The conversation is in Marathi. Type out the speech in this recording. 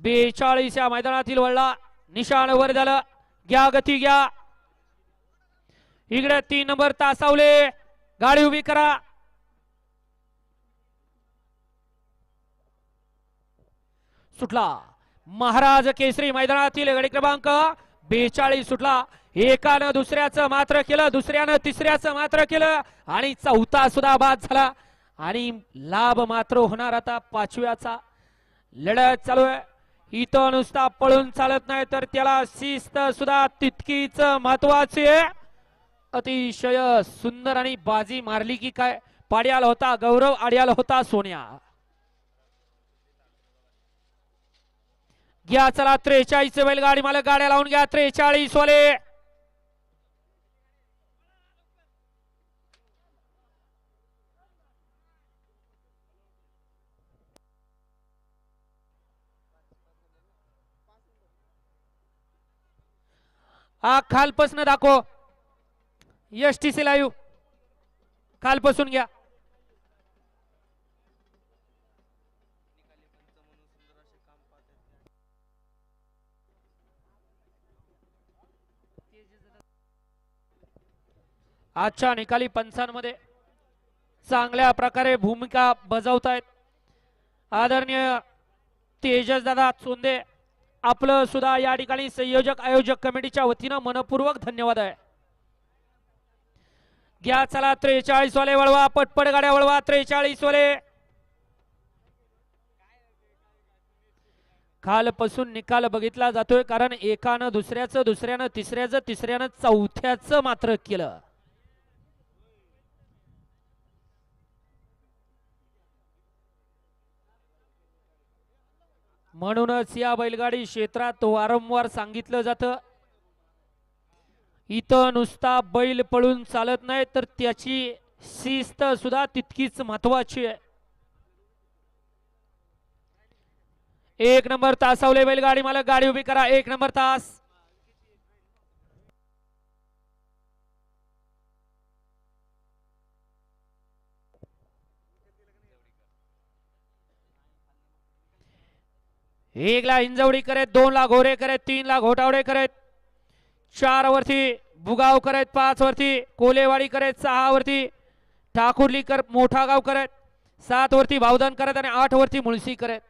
42 या मैदानातील वळला, निशाण वर झालं, घ्या गती घ्या. इकडे 3 नंबर तासावले, गाडी उभी करा. सुटला महाराज केसरी मैदानातील गडी क्रमांक 42 सुटला. एकानं दुसऱ्याचं मात्र केलं, दुसऱ्यानं तिसऱ्याचं मात्र केलं आणि चौथा सुद्धा बाद झाला आणि लाभ मात्र होणार आता 5व्याचा. लढत चालू आहे. इथं नुसता पळून चालत नाही तर त्याला शिस्त सुद्धा तितकीच महत्वाची आहे. अतिशय सुंदर आणि बाजी मारली की काय. पाड्याला होता गौरव, आड्याला होता सोन्या. घ्या चला 43 बैलगाडी मालक, गाड्या लावून घ्या 43 वाले. हा खालपासून दाखव, एसटीसी लाईव्ह खालपासून घ्या. आजच्या निकाली पंचांमध्ये चांगल्या प्रकारे भूमिका बजावतायत आदरणीय तेजस दादा चोंदे. आपलं सुद्धा या ठिकाणी संयोजक आयोजक कमिटीच्या वतीनं मनपूर्वक धन्यवाद आहे. घ्या चला 43 वाले वळवा, पटपट गाड्या वळवा 43 वाले. खालपासून निकाल बघितला जातोय कारण एकानं दुसऱ्याचं, दुसऱ्यानं तिसऱ्याचं, तिसऱ्यानं चौथ्याचं मात्र केलं. म्हणूनच या बैलगाडी क्षेत्रात वारंवार सांगितलं जातं, इथं नुसता बैल पळून चालत नाही तर त्याची शिस्त सुद्धा तितकीच महत्वाची आहे. 1 नंबर तासावले बैलगाडी मालक, गाडी उभी करा. 1 नंबर तास. एक ला हिंजवडी करत, 2 ला घोरे करत, 3 ला घोटावडे करत, 4 वरती बुगाव करत, 5 वरती कोलेवाडी करत, 6 वरती ठाकुर्ली कर मोठा गाव करत, 7 वरती भावदान करत आणि 8 वरती मुळशी करत.